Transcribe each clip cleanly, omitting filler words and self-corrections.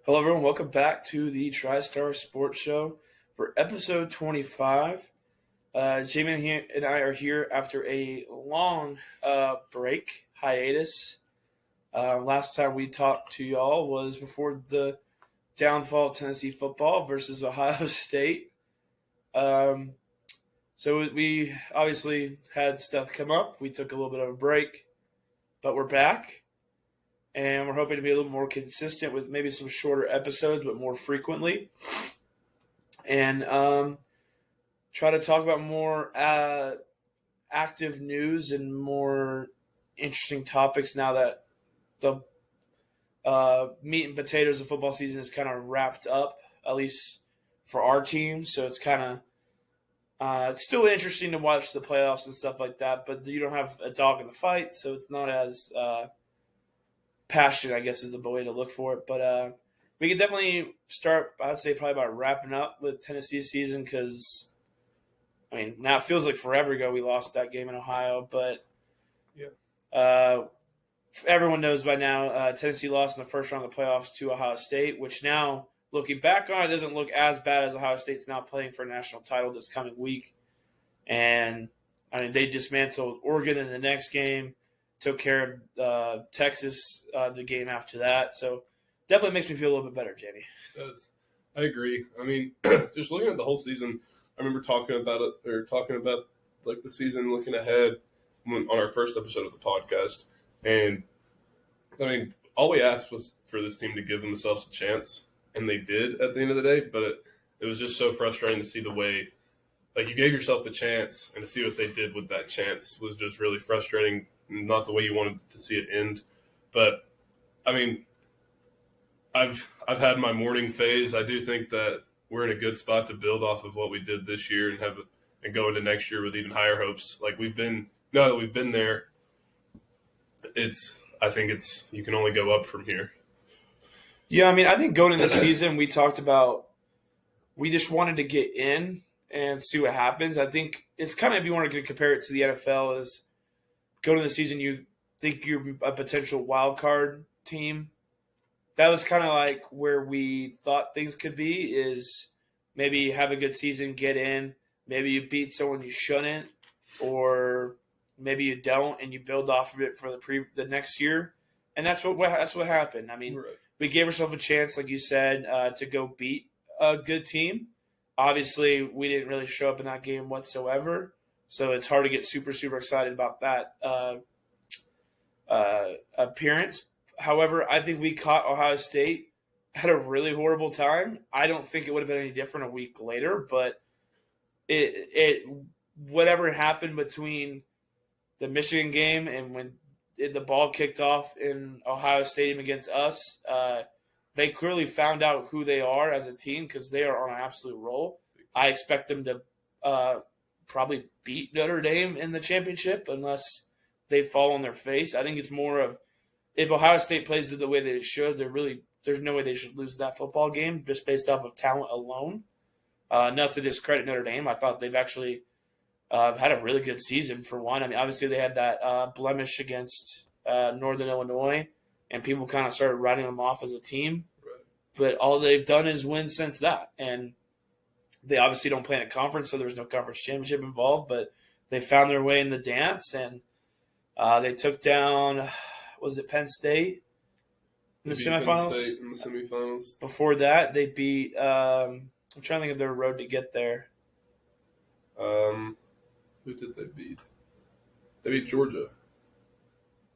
Hello, everyone. Welcome back to the TriStar Sports Show for episode 25. Jamie and I are here after a long break, hiatus. Last time we talked to y'all was before the downfall of Tennessee football versus Ohio State. So we obviously had stuff come up. We took a little bit of a break, but we're back. And we're hoping to be a little more consistent with maybe some shorter episodes, but more frequently. And try to talk about more active news and more interesting topics now that the meat and potatoes of football season is kind of wrapped up, at least for our team. So it's kind of it's still interesting to watch the playoffs and stuff like that, but you don't have a dog in the fight, so it's not as passion, I guess, is the way to look for it. But we could definitely start, I'd say, probably about wrapping up with Tennessee's season because, I mean, now it feels like forever ago we lost that game in Ohio. But everyone knows by now Tennessee lost in the first round of the playoffs to Ohio State, which now, looking back on it, doesn't look as bad as Ohio State's now playing for a national title this coming week. And, I mean, they dismantled Oregon in the next game. Took care of Texas the game after that. So definitely makes me feel a little bit better, Jamie. It does. I agree. I mean, just looking at the whole season, I remember talking about like the season looking ahead on our first episode of the podcast. And I mean, all we asked was for this team to give themselves a chance, and they did at the end of the day. But it was just so frustrating to see the way, like, you gave yourself the chance, and to see what they did with that chance was just really frustrating. Not the way you wanted to see it end. But, I mean, I've had my mourning phase. I do think that we're in a good spot to build off of what we did this year and go into next year with even higher hopes. Like, now that we've been there, I think you can only go up from here. Yeah, I mean, I think going into the season, we talked about we just wanted to get in and see what happens. I think it's kind of, if you want to compare it to the NFL, is going into the season, you think you're a potential wild card team. That was kind of like where we thought things could be, is maybe have a good season, get in, maybe you beat someone you shouldn't, or maybe you don't and you build off of it for the next year. And that's what happened. I mean, right. We gave ourselves a chance, like you said, to go beat a good team. Obviously, we didn't really show up in that game whatsoever. So it's hard to get super, super excited about that appearance. However, I think we caught Ohio State at a really horrible time. I don't think it would have been any different a week later, but it whatever happened between the Michigan game and when the ball kicked off in Ohio Stadium against us, they clearly found out who they are as a team because they are on an absolute roll. I expect them to probably beat Notre Dame in the championship unless they fall on their face. I think it's more of, if Ohio State plays it the way they should, there's no way they should lose that football game just based off of talent alone. Not to discredit Notre Dame. I thought they've actually had a really good season for one. I mean, obviously they had that blemish against Northern Illinois, and people kind of started writing them off as a team. Right. But all they've done is win since that. And they obviously don't play in a conference, so there's no conference championship involved, but they found their way in the dance, and they took down, was it Penn State in the semifinals? Penn State in the semifinals. Before that, they beat, I'm trying to think of their road to get there. Who did they beat? They beat Georgia.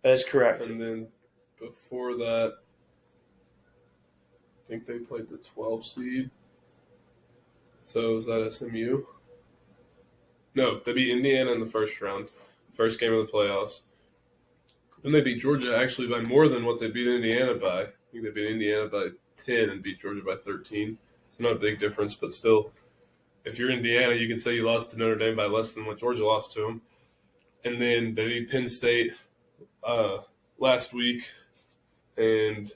That is correct. And then before that, I think they played the 12 seed. So is that SMU? No, they beat Indiana in the first round, first game of the playoffs. Then they beat Georgia actually by more than what they beat Indiana by. I think they beat Indiana by 10 and beat Georgia by 13. So not a big difference, but still, if you're Indiana, you can say you lost to Notre Dame by less than what Georgia lost to them. And then they beat Penn State last week. And,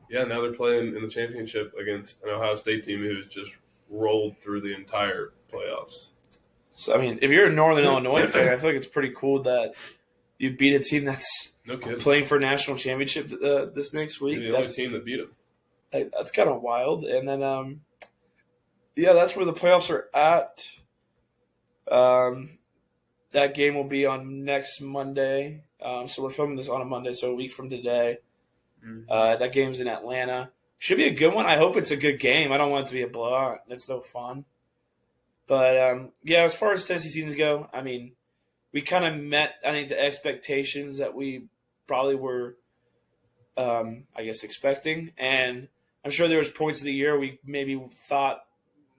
yeah, now they're playing in the championship against an Ohio State team who's just rolled through the entire playoffs. So, I mean, if you're a Northern Illinois fan, I feel like it's pretty cool that you beat a team that's playing for a national championship this next week. You're the only team that beat them. That's kind of wild. And then, yeah, that's where the playoffs are at. That game will be on next Monday. So we're filming this on a Monday, so a week from today. That game's in Atlanta. Should be a good one. I hope it's a good game. I don't want it to be a blowout. It's no fun. But, yeah, as far as Tennessee seasons go, I mean, we kind of met, I think, the expectations that we probably were, I guess, expecting. And I'm sure there was points of the year we maybe thought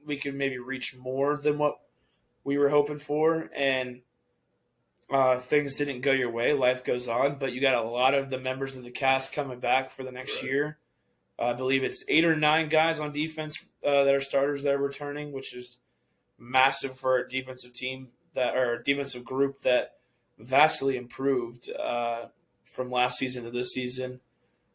we could maybe reach more than what we were hoping for. And things didn't go your way. Life goes on. But you got a lot of the members of the cast coming back for the next year. I believe it's 8 or 9 guys on defense that are starters that are returning, which is massive for a defensive team or a defensive group that vastly improved from last season to this season.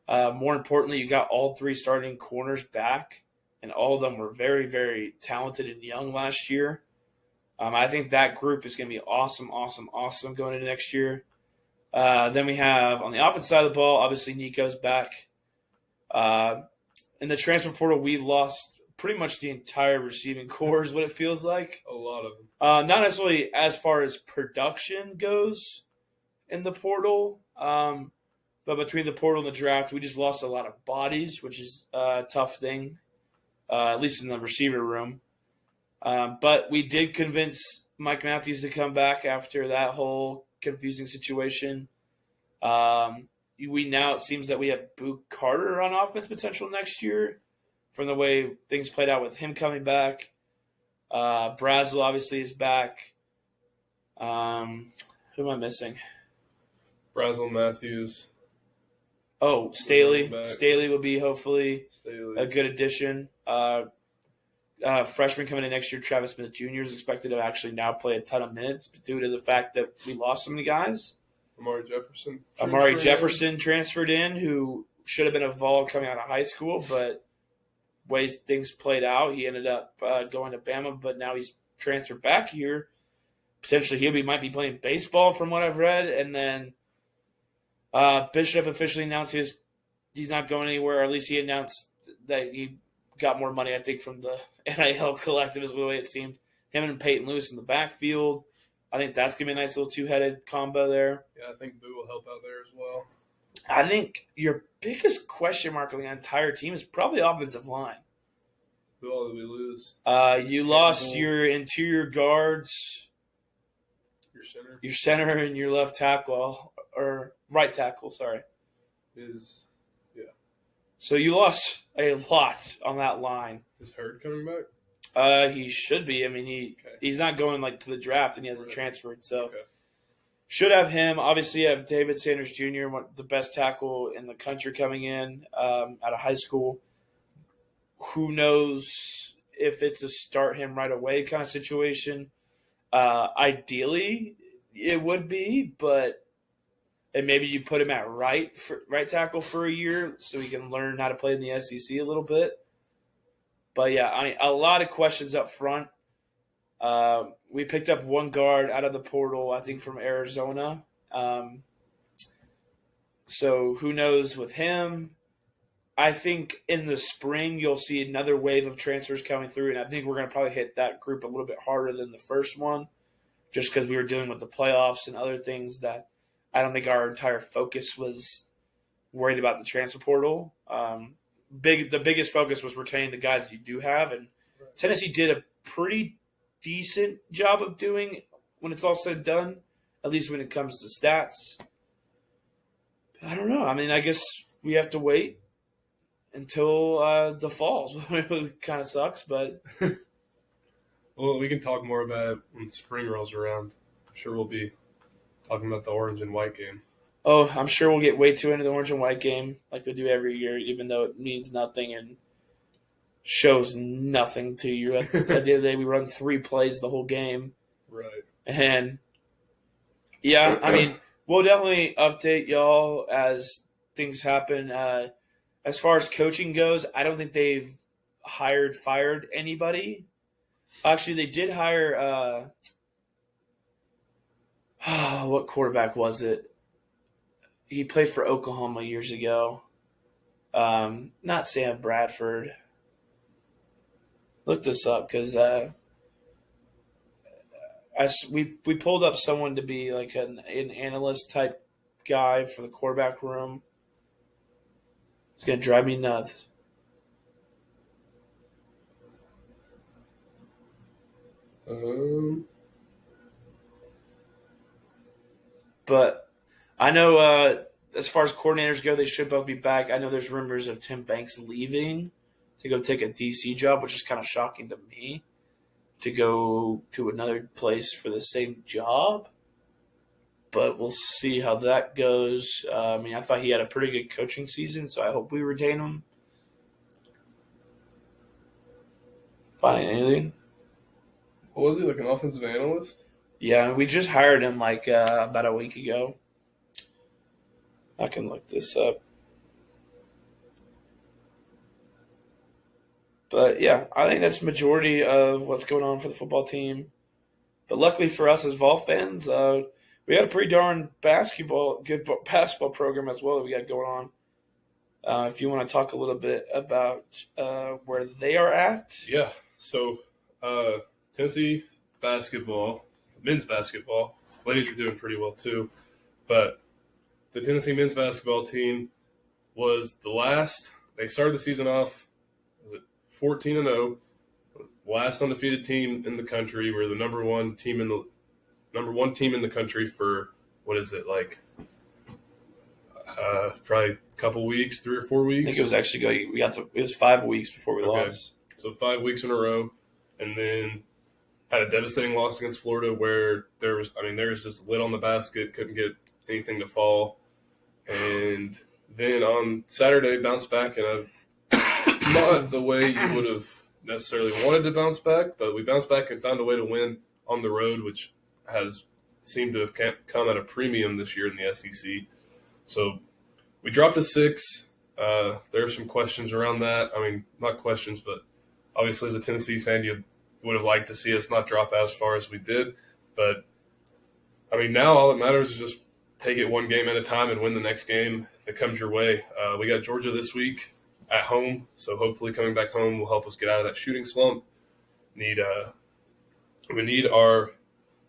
More importantly, you got all 3 starting corners back, and all of them were very, very talented and young last year. I think that group is going to be awesome going into next year. Then we have on the offensive side of the ball, obviously Nico's back. In the transfer portal, we lost pretty much the entire receiving core is what it feels like. A lot of them. Not necessarily as far as production goes in the portal, but between the portal and the draft, we just lost a lot of bodies, which is a tough thing, at least in the receiver room. But we did convince Mike Matthews to come back after that whole confusing situation. It seems that we have Book Carter on offense potential next year from the way things played out with him coming back. Brazel obviously is back. Who am I missing? Brazel, Matthews. Oh, Staley. Staley will be hopefully Staley. a good addition. Freshman coming in next year, Travis Smith Jr. is expected to actually now play a ton of minutes due to the fact that we lost so many guys. Amari Jefferson transferred in, who should have been a Vol coming out of high school, but ways things played out, he ended up going to Bama, but now he's transferred back here. Potentially he might be playing baseball from what I've read. And then Bishop officially announced he's not going anywhere, or at least he announced that he got more money, I think, from the NIL collective is the way it seemed. Him and Peyton Lewis in the backfield. I think that's going to be a nice little two-headed combo there. Yeah, I think Boo will help out there as well. I think your biggest question mark on the entire team is probably offensive line. Who all did we lose? You lost your interior guards, your center, and your left tackle, or right tackle, sorry. So you lost a lot on that line. Is Hurd coming back? He should be. I mean, he's not going to the draft, and he hasn't transferred. So should have him. Obviously, you have David Sanders Jr., the best tackle in the country, coming in out of high school. Who knows if it's a start him right away kind of situation. Ideally, it would be, and maybe you put him at right tackle for a year so he can learn how to play in the SEC a little bit. But, yeah, I mean, a lot of questions up front. We picked up one guard out of the portal, I think, from Arizona. So who knows with him. I think in the spring you'll see another wave of transfers coming through, and I think we're going to probably hit that group a little bit harder than the first one just because we were dealing with the playoffs and other things that I don't think our entire focus was worried about the transfer portal. The biggest focus was retaining the guys that you do have, and Tennessee did a pretty decent job of doing when it's all said and done, at least when it comes to stats. I don't know. I mean, I guess we have to wait until the falls. It kind of sucks, but well, we can talk more about it when spring rolls around. I'm sure we'll be talking about the orange and white game. Oh, I'm sure we'll get way too into the orange and white game like we do every year, even though it means nothing and shows nothing to you. At the end of the day, we run 3 plays the whole game. Right. And, yeah, I mean, we'll definitely update y'all as things happen. As far as coaching goes, I don't think they've fired anybody. Actually, they did hire what quarterback was it? He played for Oklahoma years ago. Not Sam Bradford. Look this up because we pulled up someone to be like an analyst type guy for the quarterback room. It's gonna drive me nuts. But I know as far as coordinators go, they should both be back. I know there's rumors of Tim Banks leaving to go take a DC job, which is kind of shocking to me, to go to another place for the same job. But we'll see how that goes. I mean, I thought he had a pretty good coaching season, so I hope we retain him. Finding anything? What was he, like an offensive analyst? Yeah, we just hired him like about a week ago. I can look this up. But yeah, I think that's the majority of what's going on for the football team. But luckily for us as Vol fans, we had a pretty darn good basketball program as well that we got going on. If you want to talk a little bit about where they are at. Yeah, so Tennessee basketball, men's basketball, ladies are doing pretty well too. But the Tennessee men's basketball team was the last. They started the season off 14-0, last undefeated team in the country. We're the number one team in the country for what is it like? Probably a couple weeks, 3 or 4 weeks. I think it was actually it was 5 weeks before we lost. So 5 weeks in a row, and then had a devastating loss against Florida where there was just a lid on the basket, couldn't get anything to fall, and then on Saturday bounced back in a not the way you would have necessarily wanted to bounce back, but we bounced back and found a way to win on the road, which has seemed to have come at a premium this year in the SEC. So we dropped to 6. There are some questions around that. I mean, not questions, but obviously as a Tennessee fan, you would have liked to see us not drop as far as we did. But, I mean, now all that matters is just take it one game at a time and win the next game that comes your way. We got Georgia this week at home, so hopefully coming back home will help us get out of that shooting slump. We need our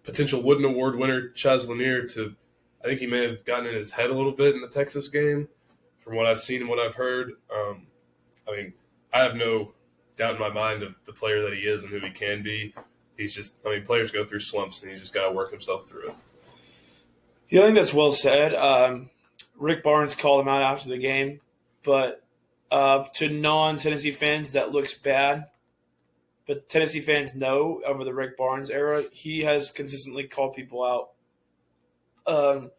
potential Wooden Award winner, Chaz Lanier, to – I think he may have gotten in his head a little bit in the Texas game from what I've seen and what I've heard. I mean, I have no doubt in my mind of the player that he is and who he can be. He's just – I mean, players go through slumps, and he's just got to work himself through it. Yeah, I think that's well said. Rick Barnes called him out after the game, but to non-Tennessee fans, that looks bad. But Tennessee fans know over the Rick Barnes era, he has consistently called people out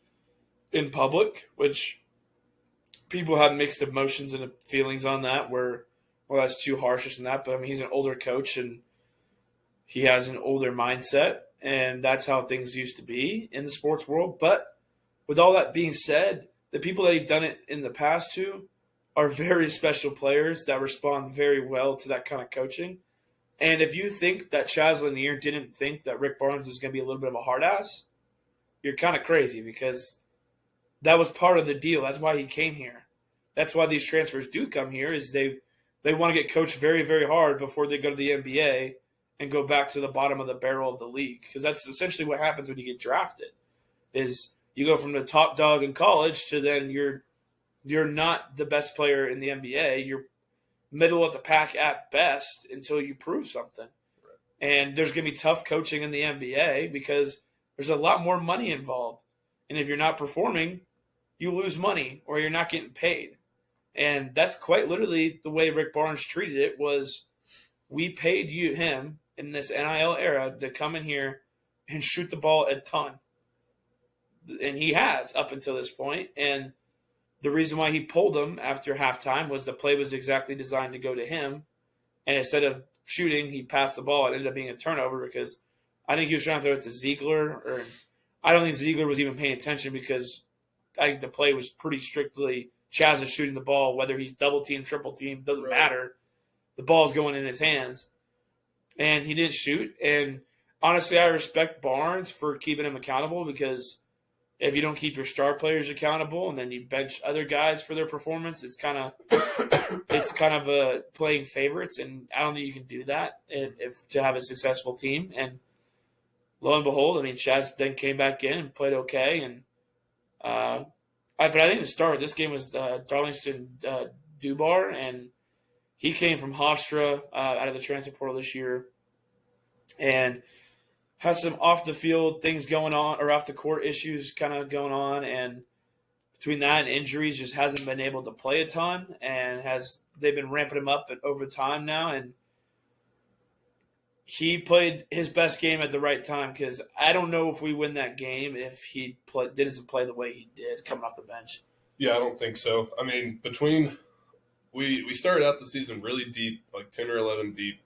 in public, which people have mixed emotions and feelings on that, where, well, that's too harsh and that. But, I mean, he's an older coach, and he has an older mindset, and that's how things used to be in the sports world. But with all that being said, the people that he's done it in the past to are very special players that respond very well to that kind of coaching. And if you think that Chaz Lanier didn't think that Rick Barnes was going to be a little bit of a hard ass, you're kind of crazy, because that was part of the deal. That's why he came here. That's why these transfers do come here, is they want to get coached very, very hard before they go to the NBA and go back to the bottom of the barrel of the league. Because that's essentially what happens when you get drafted, is you go from the top dog in college to then you're not the best player in the NBA. You're middle of the pack at best until you prove something. Right. And there's going to be tough coaching in the NBA because there's a lot more money involved. And if you're not performing, you lose money or you're not getting paid. And that's quite literally the way Rick Barnes treated it. Was we paid him in this NIL era to come in here and shoot the ball a ton. And he has up until this point. And the reason why he pulled him after halftime was the play was exactly designed to go to him. And instead of shooting, he passed the ball. It ended up being a turnover because I think he was trying to throw it to Ziegler. Or I don't think Ziegler was even paying attention, because I think the play was pretty strictly Chaz is shooting the ball. Whether he's double team, triple team, doesn't matter. The ball's going in his hands. And he didn't shoot. And honestly, I respect Barnes for keeping him accountable, because if you don't keep your star players accountable and then you bench other guys for their performance, it's kind of a playing favorites, and I don't think you can do that if to have a successful team. And lo and behold, I mean, Chaz then came back in and played okay, and but I think the star of this game was Darlingston Dubar, and he came from Hofstra out of the transfer portal this year, and has some off the field things going on, or off the court issues kind of going on, and between that and injuries, just hasn't been able to play a ton, and they've been ramping him up over time now, and he played his best game at the right time, because I don't know if we win that game if he didn't play the way he did coming off the bench. Yeah, I don't think so. I mean, we started out the season really deep, like 10 or 11 deep,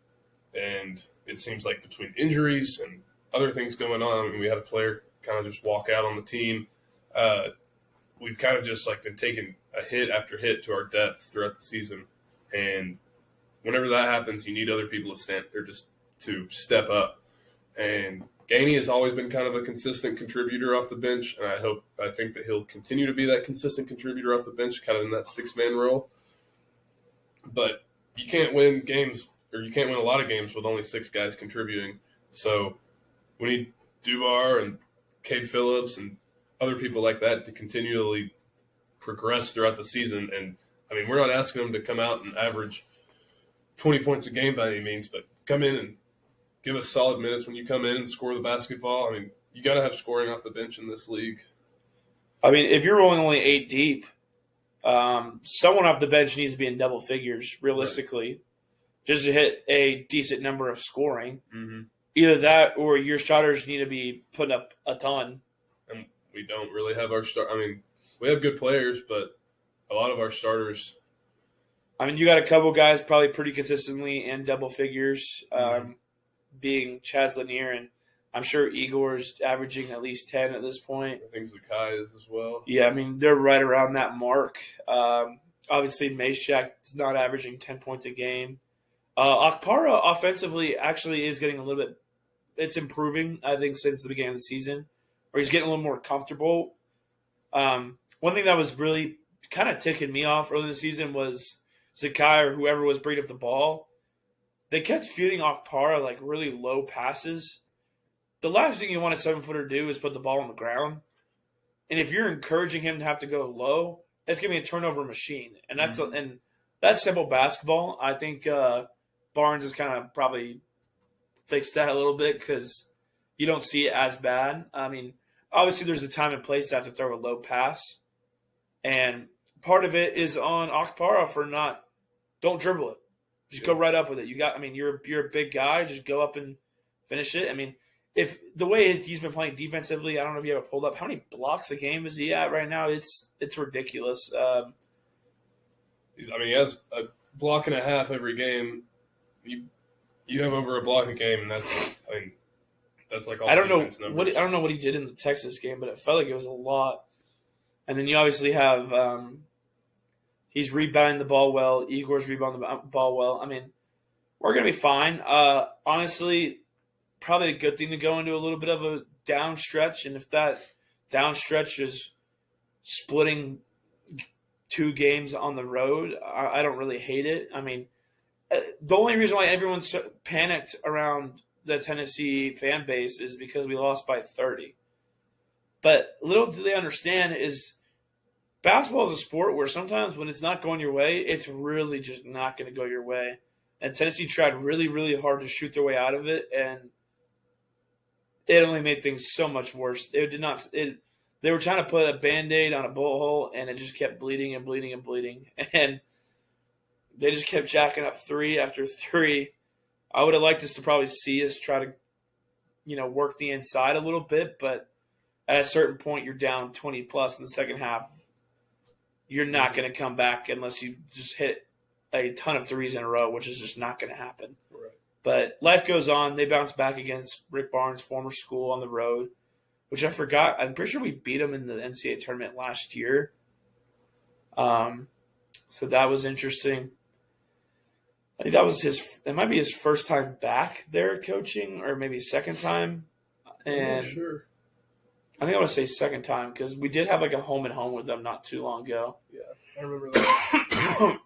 and it seems like between injuries and other things going on, I mean, we had a player kind of just walk out on the team. We've kind of just like been taking a hit after hit to our depth throughout the season, and whenever that happens, you need other people to step up. And Gainey has always been kind of a consistent contributor off the bench, and I think that he'll continue to be that consistent contributor off the bench, kind of in that six-man role. But you can't win games, or you can't win a lot of games with only six guys contributing. So we need Dubar and Cade Phillips and other people like that to continually progress throughout the season. And, I mean, we're not asking them to come out and average 20 points a game by any means, but come in and give us solid minutes when you come in and score the basketball. I mean, you got to have scoring off the bench in this league. I mean, if you're rolling only 8 deep, someone off the bench needs to be in double figures, realistically, right, just to hit a decent number of scoring. Mm-hmm. Either that or your starters need to be putting up a ton. And we don't really have our I mean, we have good players, but a lot of our starters. I mean, you got a couple guys probably pretty consistently in double figures, being Chaz Lanier, and I'm sure Igor's averaging at least 10 at this point. I think Zakai is as well. Yeah, I mean, they're right around that mark. Obviously, Macejak's not averaging 10 points a game. Akpara offensively actually is getting a little bit – it's improving, I think, since the beginning of the season, or he's getting a little more comfortable. One thing that was really kind of ticking me off early in the season was Zakai or whoever was bringing up the ball. They kept feeding Akpara like really low passes. The last thing you want a 7-footer to do is put the ball on the ground. And if you're encouraging him to have to go low, it's going to be a turnover machine. And that's simple basketball. I think Barnes has kind of probably fixed that a little bit because you don't see it as bad. I mean, obviously there's a time and place to have to throw a low pass. And part of it is on Akpara for don't dribble it. Just go right up with it. You're a big guy. Just go up and finish it. I mean, if the way he's been playing defensively, I don't know if you have it pulled up. How many blocks a game is he at right now? It's ridiculous. He has a block and a half every game. You have over a block a game, and that's like all. I don't know what he did in the Texas game, but it felt like it was a lot. And then you obviously have he's rebounding the ball well. Igor's rebounding the ball well. I mean, we're gonna be fine. Honestly, probably a good thing to go into a little bit of a down stretch, and if that down stretch is splitting 2 games on the road, I don't really hate it. I mean, the only reason why everyone's panicked around the Tennessee fan base is because we lost by 30. But little do they understand is basketball is a sport where sometimes when it's not going your way, it's really just not going to go your way. And Tennessee tried really, really hard to shoot their way out of it, and it only made things so much worse. They were trying to put a Band-Aid on a bullet hole, and it just kept bleeding and bleeding and bleeding. And they just kept jacking up 3 after 3. I would have liked us to probably see us try to, work the inside a little bit, but at a certain point, you're down 20-plus in the second half. You're not going to come back unless you just hit a ton of threes in a row, which is just not going to happen. Right. But life goes on. They bounce back against Rick Barnes' former school on the road, which I forgot. I'm pretty sure we beat them in the NCAA tournament last year. So that was interesting. I think it might be his first time back there coaching, or maybe second time. And I'm not sure. I think I want to say second time because we did have like a home and home with them not too long ago. Yeah, I remember that.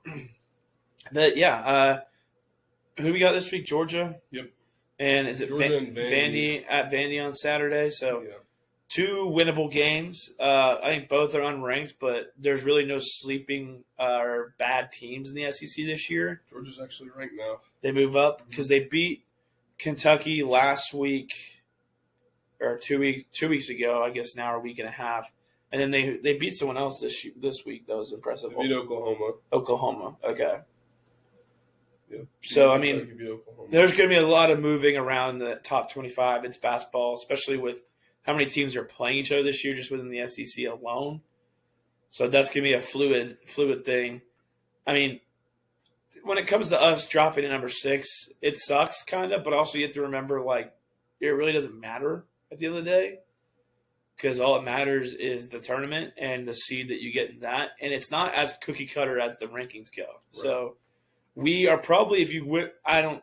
But yeah, who we got this week? Georgia. Yep. And is it Georgia and Vandy at Vandy on Saturday? So Yeah. 2 winnable games. I think both are unranked, but there's really no sleeping or bad teams in the SEC this year. Georgia's actually ranked now. They move up because they beat Kentucky last week or 2 weeks ago, I guess now, or a week and a half. And then they beat someone else this week. That was impressive. They beat Oklahoma. Oklahoma. Okay. Yeah. So, I Kentucky mean, beat Oklahoma. there's going to be a lot of moving around the top 25. It's basketball, especially with how many teams are playing each other this year just within the SEC alone. So that's going to be a fluid thing. I mean, when it comes to us dropping to number 6, it sucks kind of, but also you have to remember, like, it really doesn't matter at the end of the day because all that matters is the tournament and the seed that you get in that. And it's not as cookie cutter as the rankings go. Right. So we are probably, if you went, I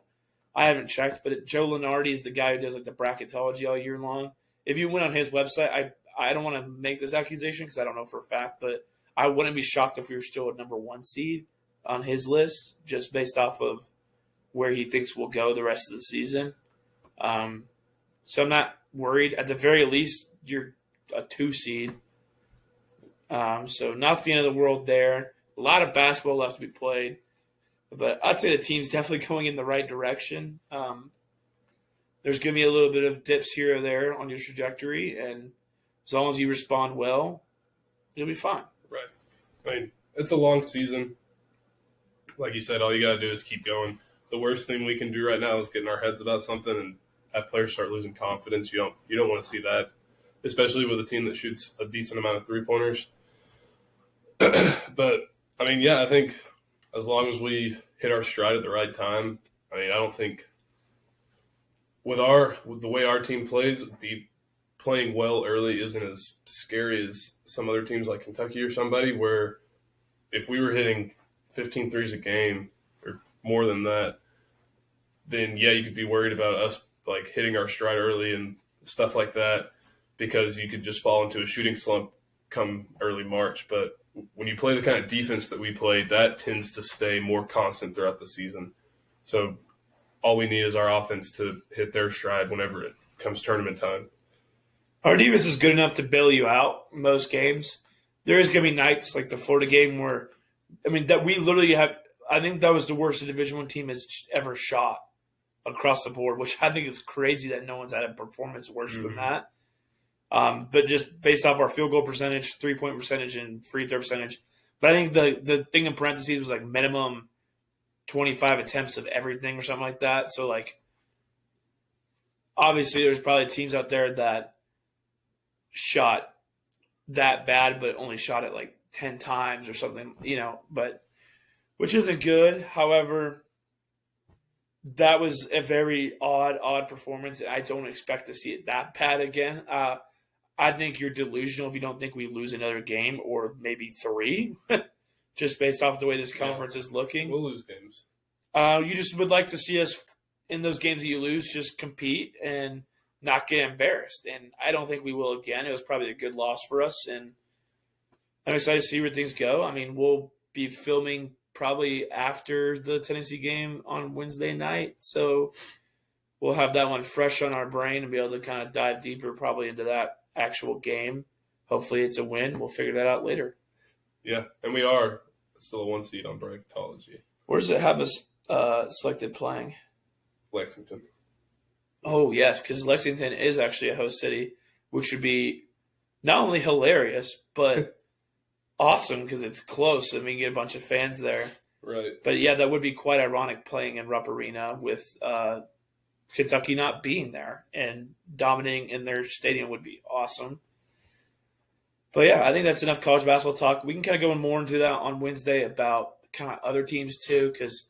haven't checked, but Joe Lenardi is the guy who does like the bracketology all year long. If you went on his website, I don't want to make this accusation because I don't know for a fact, but I wouldn't be shocked if we were still a number 1 seed on his list just based off of where he thinks we'll go the rest of the season. So I'm not worried. At the very least, you're a 2 seed. So not the end of the world there. A lot of basketball left to be played. But I'd say the team's definitely going in the right direction. There's going to be a little bit of dips here or there on your trajectory, and as long as you respond well, you'll be fine. Right. I mean, it's a long season. Like you said, all you got to do is keep going. The worst thing we can do right now is get in our heads about something and have players start losing confidence. You don't want to see that, especially with a team that shoots a decent amount of three-pointers. But, I mean, yeah, I think as long as we hit our stride at the right time, I mean, I don't think with the way our team plays, playing well early isn't as scary as some other teams like Kentucky or somebody, where if we were hitting 15 threes a game or more than that, then yeah, you could be worried about us like hitting our stride early and stuff like that because you could just fall into a shooting slump come early March. But when you play the kind of defense that we play, that tends to stay more constant throughout the season. So all we need is our offense to hit their stride whenever it comes tournament time. Our defense is good enough to bail you out most games. There is going to be nights like the Florida game where, I mean, that we literally have – I think that was the worst a Division I team has ever shot across the board, which I think is crazy that no one's had a performance worse than that. But just based off our field goal percentage, 3-point percentage, and free throw percentage. But I think the thing in parentheses was like minimum 25 attempts of everything or something like that. So, like, obviously there's probably teams out there that shot that bad but only shot it like 10 times or something, but which isn't good. However, that was a very odd performance. I don't expect to see it that bad again. I think you're delusional if you don't think we lose another game or maybe 3, just based off the way this conference is looking. We'll lose games. You just would like to see us in those games that you lose just compete and not get embarrassed. And I don't think we will again. It was probably a good loss for us, and I'm excited to see where things go. I mean, we'll be filming probably after the Tennessee game on Wednesday night, so we'll have that one fresh on our brain and be able to kind of dive deeper probably into that actual game. Hopefully it's a win. We'll figure that out later. Yeah, and we are still a 1 seed on bracketology. Where does it have us selected playing? Lexington. Oh, yes, because Lexington is actually a host city, which would be not only hilarious, but awesome because it's close and we can get a bunch of fans there. Right. But, yeah, that would be quite ironic playing in Rupp Arena with Kentucky not being there, and dominating in their stadium would be awesome. But, yeah, I think that's enough college basketball talk. We can kind of go more into that on Wednesday about kind of other teams too, because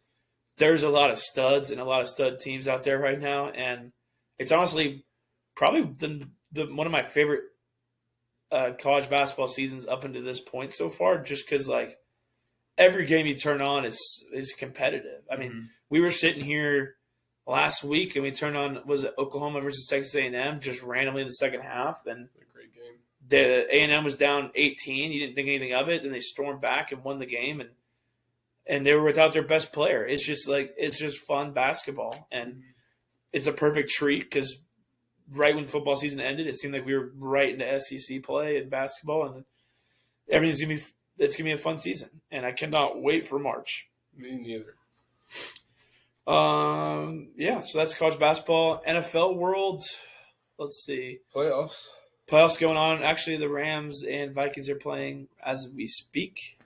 there's a lot of studs and a lot of stud teams out there right now, and it's honestly probably the one of my favorite college basketball seasons up until this point so far, just because like every game you turn on is competitive. I mean, we were sitting here last week and we turned on, was it Oklahoma versus Texas A&M just randomly in the second half, and a great game. The A&M was down 18. You didn't think anything of it. Then they stormed back and won the game, and they were without their best player. It's just fun basketball, and it's a perfect treat because right when football season ended, it seemed like we were right into SEC play in basketball, and it's gonna be a fun season, and I cannot wait for March. Me neither. Yeah, so that's college basketball. NFL world, let's see. Playoffs going on. Actually, the Rams and Vikings are playing as we speak.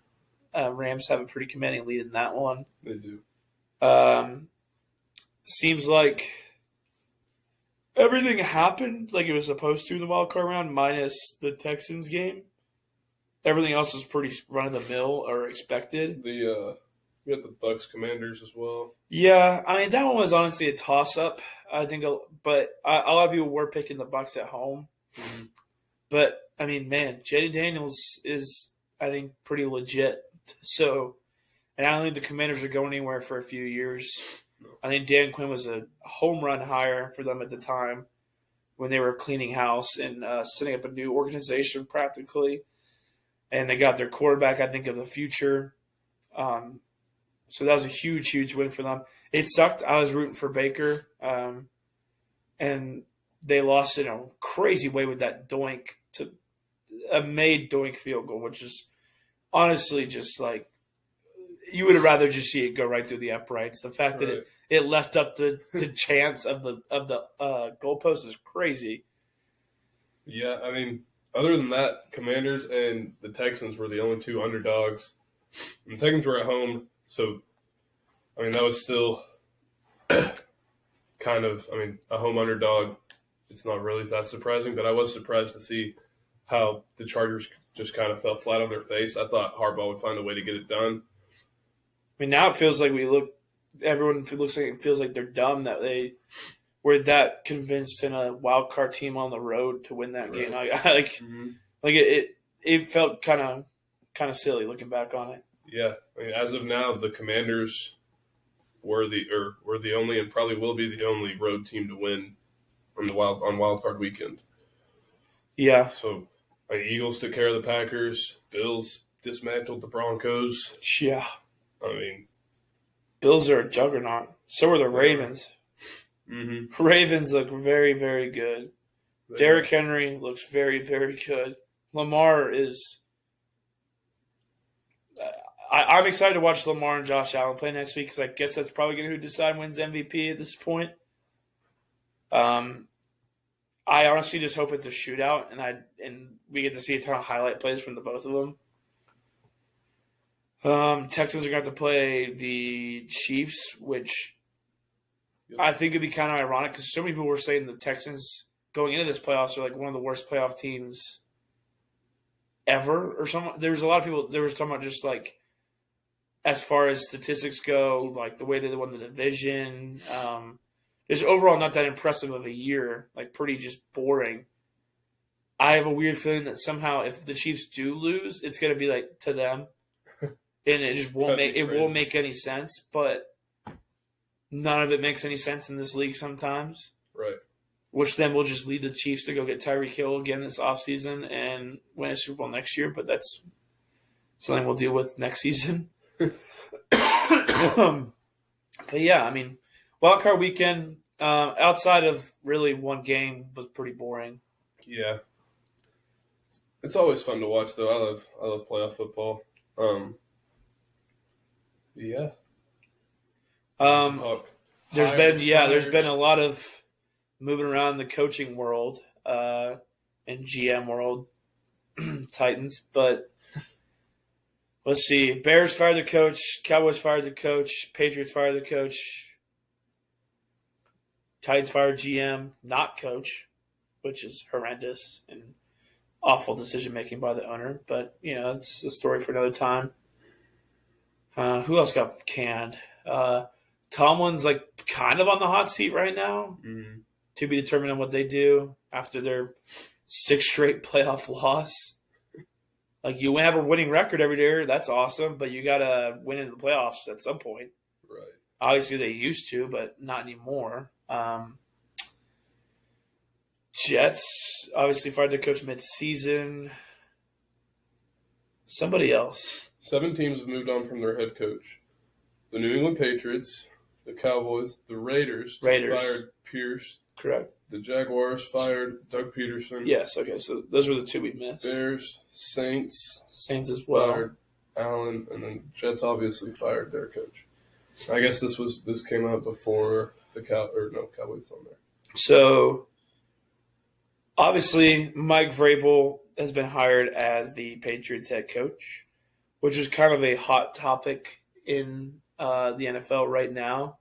Rams have a pretty commanding lead in that one. They do. Seems like everything happened like it was supposed to in the wild card round, minus the Texans game. Everything else was pretty run of the mill or expected. We got the Bucks Commanders as well. Yeah, I mean that one was honestly a toss up. I think, but a lot of people were picking the Bucks at home. Mm-hmm. But I mean, man, Jay Daniels is I think pretty legit. So, and I don't think the Commanders are going anywhere for a few years. No. I think Dan Quinn was a home run hire for them at the time when they were cleaning house and setting up a new organization practically. And they got their quarterback, I think, of the future. So that was a huge, huge win for them. It sucked. I was rooting for Baker. And they lost in a crazy way with that made doink field goal, which is honestly just like you would have rather just see it go right through the uprights. The fact that it left up the chance of the goalpost is crazy. Yeah, I mean, other than that, Commanders and the Texans were the only two underdogs. And the Texans were at home, so I mean that was still kind of a home underdog. It's not really that surprising, but I was surprised to see how the Chargers just kind of fell flat on their face. I thought Harbaugh would find a way to get it done. I mean, now it feels like everyone feels like they're dumb that they were that convinced in a wild card team on the road to win that game. It felt kind of silly looking back on it. Yeah, I mean, as of now, the Commanders were the only and probably will be the only road team to win on wild card weekend. Yeah. So, Eagles took care of the Packers. Bills dismantled the Broncos. Yeah. I mean, Bills are a juggernaut. So are the Ravens. Mm-hmm. Ravens look very, very good. Derrick Henry looks very, very good. Lamar is. I'm excited to watch Lamar and Josh Allen play next week because I guess that's probably going to decide wins MVP at this point. I honestly just hope it's a shootout and we get to see a ton of highlight plays from the both of them. Texans are going to have to play the Chiefs, which I think would be kind of ironic because so many people were saying the Texans going into this playoffs are like one of the worst playoff teams ever or something. There was a lot of people there was talking about just like as far as statistics go, like the way they won the division. It's overall not that impressive of a year, like pretty just boring. I have a weird feeling that somehow if the Chiefs do lose, it's going to be like to them. And it just won't make any sense, but none of it makes any sense in this league sometimes. Right. Which then will just lead the Chiefs to go get Tyreek Hill again this offseason and win a Super Bowl next year, but that's something we'll deal with next season. But yeah, I mean, wildcard weekend, outside of really one game, was pretty boring. Yeah. It's always fun to watch, though. I love playoff football. Yeah. There's been a lot of moving around the coaching world and GM world, Titans. But let's see. Bears fired the coach. Cowboys fired the coach. Patriots fired the coach. Titans fired GM, not coach, which is horrendous and awful decision-making by the owner. But, it's a story for another time. Who else got canned? Tomlin's kind of on the hot seat right now. Mm-hmm. To be determined on what they do after their 6th straight playoff loss. You have a winning record every year, that's awesome, but you got to win in the playoffs at some point. Right. Obviously they used to, but not anymore. Jets obviously fired their coach mid-season. Somebody else. 7 teams have moved on from their head coach. The New England Patriots, the Cowboys, the Raiders fired Pierce. Correct. The Jaguars fired Doug Peterson. Yes, okay, so those were the 2 we missed. Bears, Saints as well. Fired Allen, and then Jets obviously fired their coach. I guess this came out before the Cowboys on there. So obviously Mike Vrabel has been hired as the Patriots head coach, which is kind of a hot topic in the NFL right now.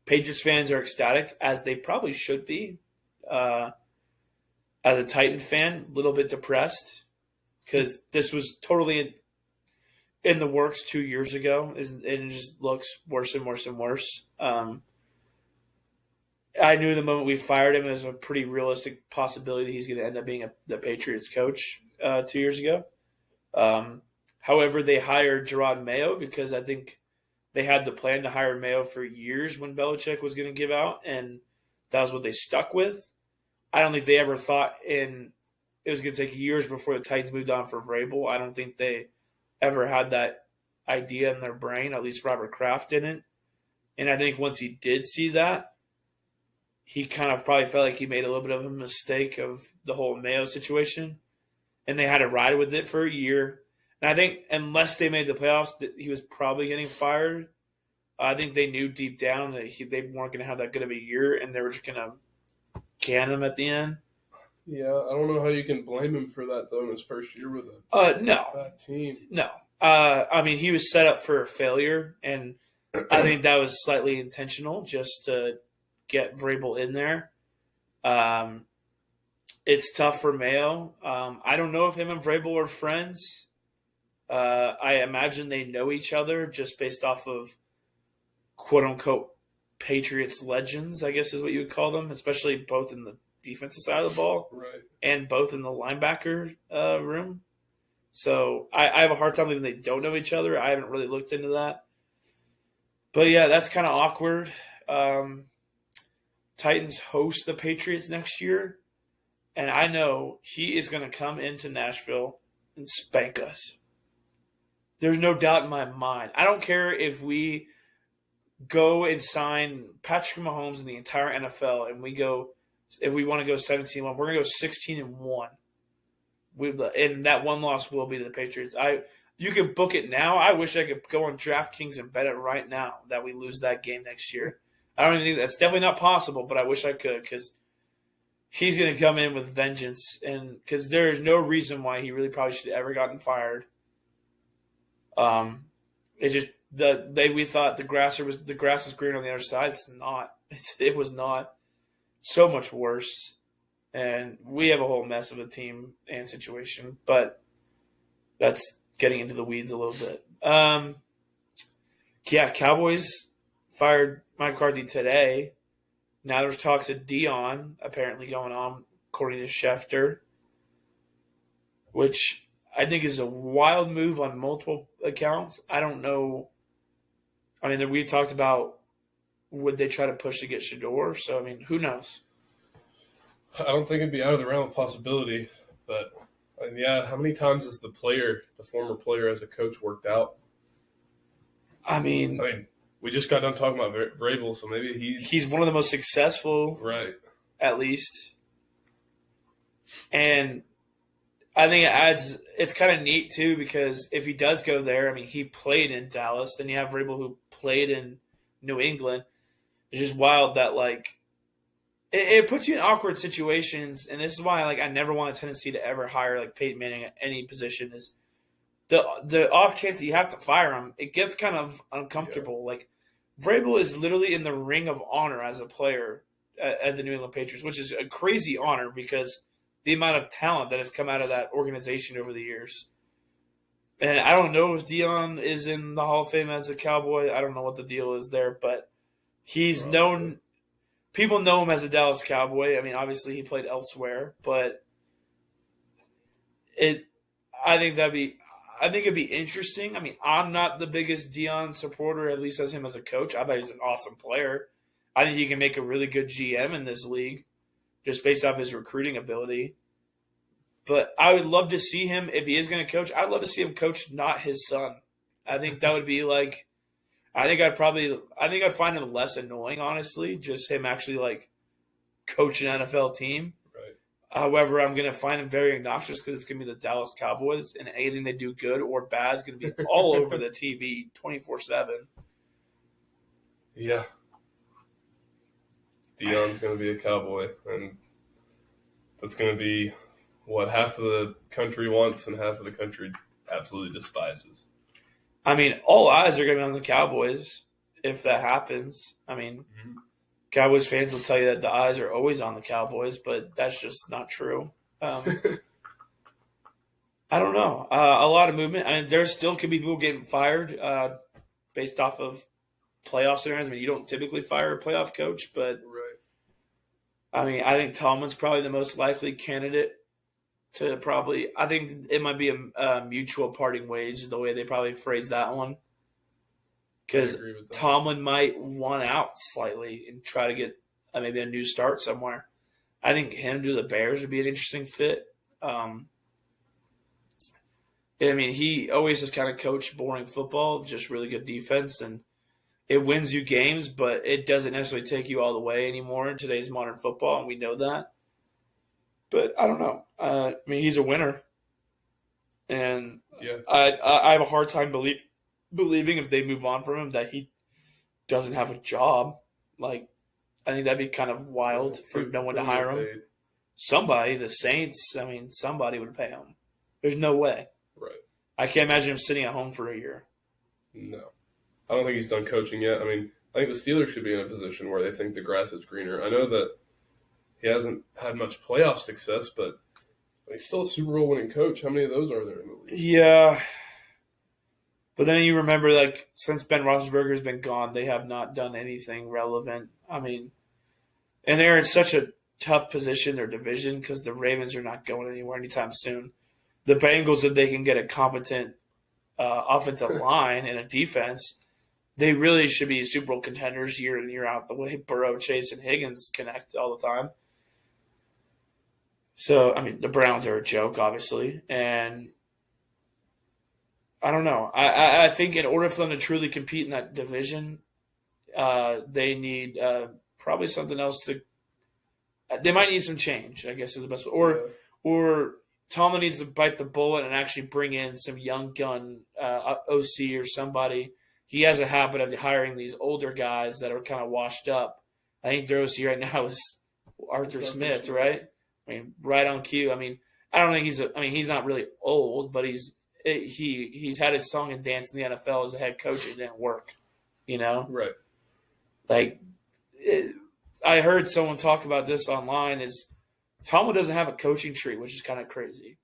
Patriots fans are ecstatic, as they probably should be. As a Titan fan, a little bit depressed because this was totally in the works 2 years ago, and it just looks worse and worse and worse. I knew the moment we fired him, it was a pretty realistic possibility that he's going to end up being the Patriots coach 2 years ago. However, they hired Gerard Mayo because I think they had the plan to hire Mayo for years when Belichick was going to give out, and that was what they stuck with. I don't think they ever thought it was going to take years before the Titans moved on for Vrabel. I don't think they ever had that idea in their brain. At least Robert Kraft didn't. And I think once he did see that, he kind of probably felt like he made a little bit of a mistake of the whole Mayo situation. And they had to ride with it for a year. And I think unless they made the playoffs, that he was probably getting fired. I think they knew deep down that they weren't going to have that good of a year, and they were just going to can him at the end. Yeah, I don't know how you can blame him for that, though, in his first year with that team. No. I mean, he was set up for failure, and I think that was slightly intentional just to get Vrabel in there. It's tough for Mayo. I don't know if him and Vrabel are friends. I imagine they know each other just based off of quote-unquote Patriots legends, I guess is what you would call them, especially both in the defensive side of the ball and both in the linebacker room. So I have a hard time believing they don't know each other. I haven't really looked into that. But, yeah, that's kind of awkward. Titans host the Patriots next year, and I know he is going to come into Nashville and spank us. There's no doubt in my mind. I don't care if we go and sign Patrick Mahomes in the entire NFL, and if we want to go 17-1, we're going to go 16-1. And that one loss will be to the Patriots. You can book it now. I wish I could go on DraftKings and bet it right now that we lose that game next year. I don't even think that's definitely not possible, but I wish I could because he's going to come in with vengeance, and because there is no reason why he really probably should have ever gotten fired. It just we thought the grass was green on the other side. It's not. It was not. So much worse, and we have a whole mess of a team and situation. But that's getting into the weeds a little bit. Cowboys fired Mike McCarthy today. Now there's talks of Dion apparently going on, according to Schefter, which I think is a wild move on multiple accounts. I don't know. I mean, we talked about would they try to push to get Shador? So, I mean, who knows? I don't think it'd be out of the realm of possibility. But, how many times has the former player as a coach worked out? I mean, we just got done talking about Vrabel, so maybe he's one of the most successful, right? At least. And I think it's kind of neat, too, because if he does go there, I mean, he played in Dallas. Then you have Vrabel who played in New England. It's just wild that, it puts you in awkward situations. And this is why, I never want a tendency to ever hire, Peyton Manning at any position is the off chance that you have to fire him, it gets kind of uncomfortable. Yeah. Vrabel is literally in the ring of honor as a player at the New England Patriots, which is a crazy honor because the amount of talent that has come out of that organization over the years. And I don't know if Dion is in the Hall of Fame as a Cowboy. I don't know what the deal is there, but he's known – people know him as a Dallas Cowboy. I mean, obviously he played elsewhere, but I think it'd be interesting. I mean, I'm not the biggest Dion supporter, at least as him as a coach. I bet he's an awesome player. I think he can make a really good GM in this league. just based off his recruiting ability. But I would love to see him, if he is going to coach, I'd love to see him coach not his son. I think that would be like, I think I'd find him less annoying, honestly, just him actually like coach an NFL team. Right. However, I'm going to find him very obnoxious because it's going to be the Dallas Cowboys, and anything they do good or bad is going to be all over the TV 24/7. Yeah. Deion's going to be a Cowboy, and that's going to be what half of the country wants and half of the country absolutely despises. I mean, all eyes are going to be on the Cowboys if that happens. I mean, Cowboys fans will tell you that the eyes are always on the Cowboys, but that's just not true. I don't know. A lot of movement. I mean, there still could be people getting fired based off of playoff scenarios. I mean, you don't typically fire a playoff coach, but I mean, I think Tomlin's probably the most likely candidate to probably. I think it might be a mutual parting ways, the way they probably phrase that one. Because Tomlin might want out slightly and try to get maybe a new start somewhere. I think him to the Bears would be an interesting fit. I mean, he always has kind of coached boring football, just really good defense, and it wins you games, but it doesn't necessarily take you all the way anymore in today's modern football, and we know that. But I don't know. I mean, he's a winner, and I have a hard time believing if they move on from him that he doesn't have a job. Like, I think that'd be kind of wild for no one to hire him. Somebody, the Saints, I mean, somebody would pay him. There's no way. Right. I can't imagine him sitting at home for a year. No. I don't think he's done coaching yet. I mean, I think the Steelers should be in a position where they think the grass is greener. I know that he hasn't had much playoff success, but he's still a Super Bowl winning coach. How many of those are there in the league? Yeah. But then you remember, like, since Ben Roethlisberger's been gone, they have not done anything relevant. I mean, and they're in such a tough position, their division, because the Ravens are not going anywhere anytime soon. The Bengals, if they can get a competent offensive line and a defense, they really should be Super Bowl contenders year in, year out, the way Burrow, Chase, and Higgins connect all the time. So, I mean, the Browns are a joke, obviously. And I don't know. I think in order for them to truly compete in that division, they need probably something else to – they might need some change, I guess is the best way. Or Tomlin needs to bite the bullet and actually bring in some young gun OC or somebody. He has a habit of hiring these older guys that are kind of washed up. I think their OC right now is Arthur Smith, right? I mean, right on cue. I mean, I don't think he's not really old, but he's had his song and dance in the NFL as a head coach. It didn't work, you know? Right. Like, I heard someone talk about this online is Tomlin doesn't have a coaching tree, which is kind of crazy.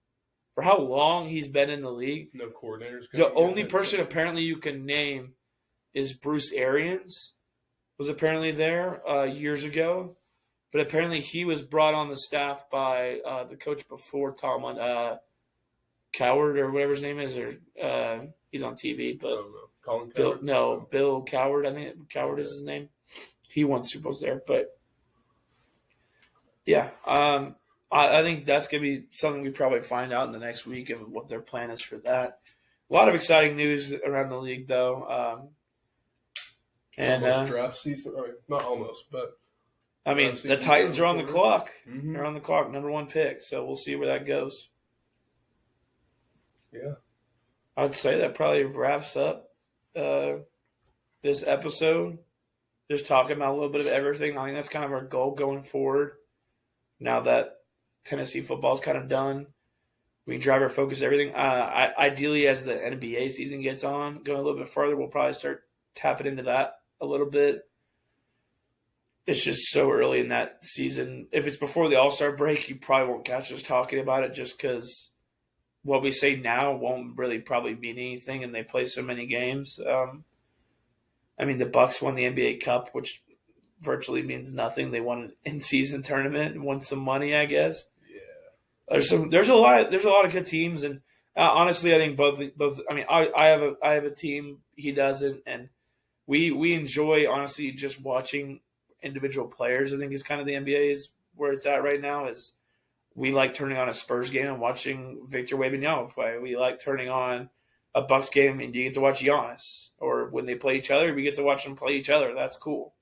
For how long he's been in the league, no coordinators. The only person apparently you can name is Bruce Arians, was apparently there years ago. But apparently he was brought on the staff by the coach before Tomlin, Coward or whatever his name is, or he's on TV. But Colin Coward? Bill Coward. I think Coward is his name. He won Super Bowls there, but yeah, I think that's gonna be something we probably find out in the next week of what their plan is for that. A lot of exciting news around the league, though. And almost draft season, not almost, but I mean the Titans are on the clock. Mm-hmm. They're on the clock, number 1 pick. So we'll see where that goes. Yeah, I'd say that probably wraps up this episode. Just talking about a little bit of everything. I think that's kind of our goal going forward. Now that Tennessee football is kind of done, we can drive our focus everything. Ideally, as the NBA season gets on, going a little bit farther, we'll probably start tapping into that a little bit. It's just so early in that season. If it's before the All-Star break, you probably won't catch us talking about it just because what we say now won't really probably mean anything, and they play so many games. I mean, the Bucks won the NBA Cup, which virtually means nothing. They won an in-season tournament and won some money, I guess. Yeah. There's a lot of good teams, and honestly, I think both. I mean, I have a team. He doesn't, and we enjoy honestly just watching individual players. I think is kind of the NBA's where it's at right now is we like turning on a Spurs game and watching Victor Wembanyama play. We like turning on a Bucks game and you get to watch Giannis. Or when they play each other, we get to watch them play each other. That's cool,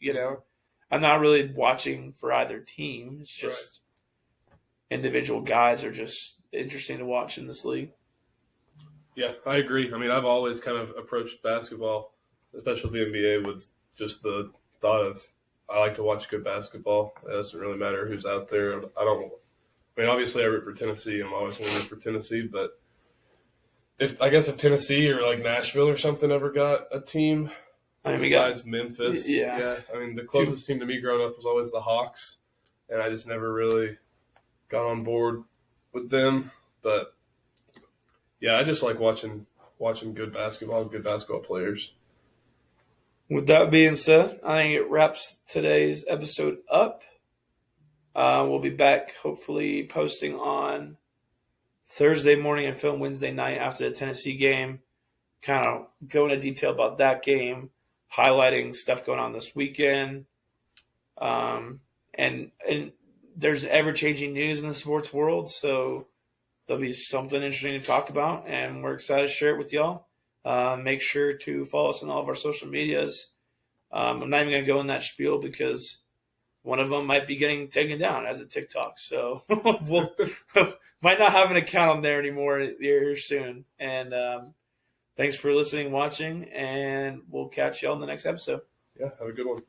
I'm not really watching for either team. It's just individual guys are just interesting to watch in this league. Yeah, I agree. I mean, I've always kind of approached basketball, especially the NBA, with just the thought of I like to watch good basketball. It doesn't really matter who's out there. I mean, obviously I root for Tennessee. I'm always going to root for Tennessee, but if Tennessee or like Nashville or something ever got a team besides Memphis, I mean, the closest team to me growing up was always the Hawks, and I just never really got on board with them. But yeah, I just like watching good basketball players. With that being said, I think it wraps today's episode up. We'll be back hopefully posting on Thursday morning and film Wednesday night after the Tennessee game. Kind of go into detail about that game, highlighting stuff going on this weekend. And there's ever-changing news in the sports world, so there'll be something interesting to talk about, and we're excited to share it with y'all. Make sure to follow us on all of our social medias. I'm not even going to go in that spiel because one of them might be getting taken down as a TikTok. So we'll might not have an account on there anymore here soon. And thanks for listening, watching, and we'll catch y'all in the next episode. Yeah, have a good one.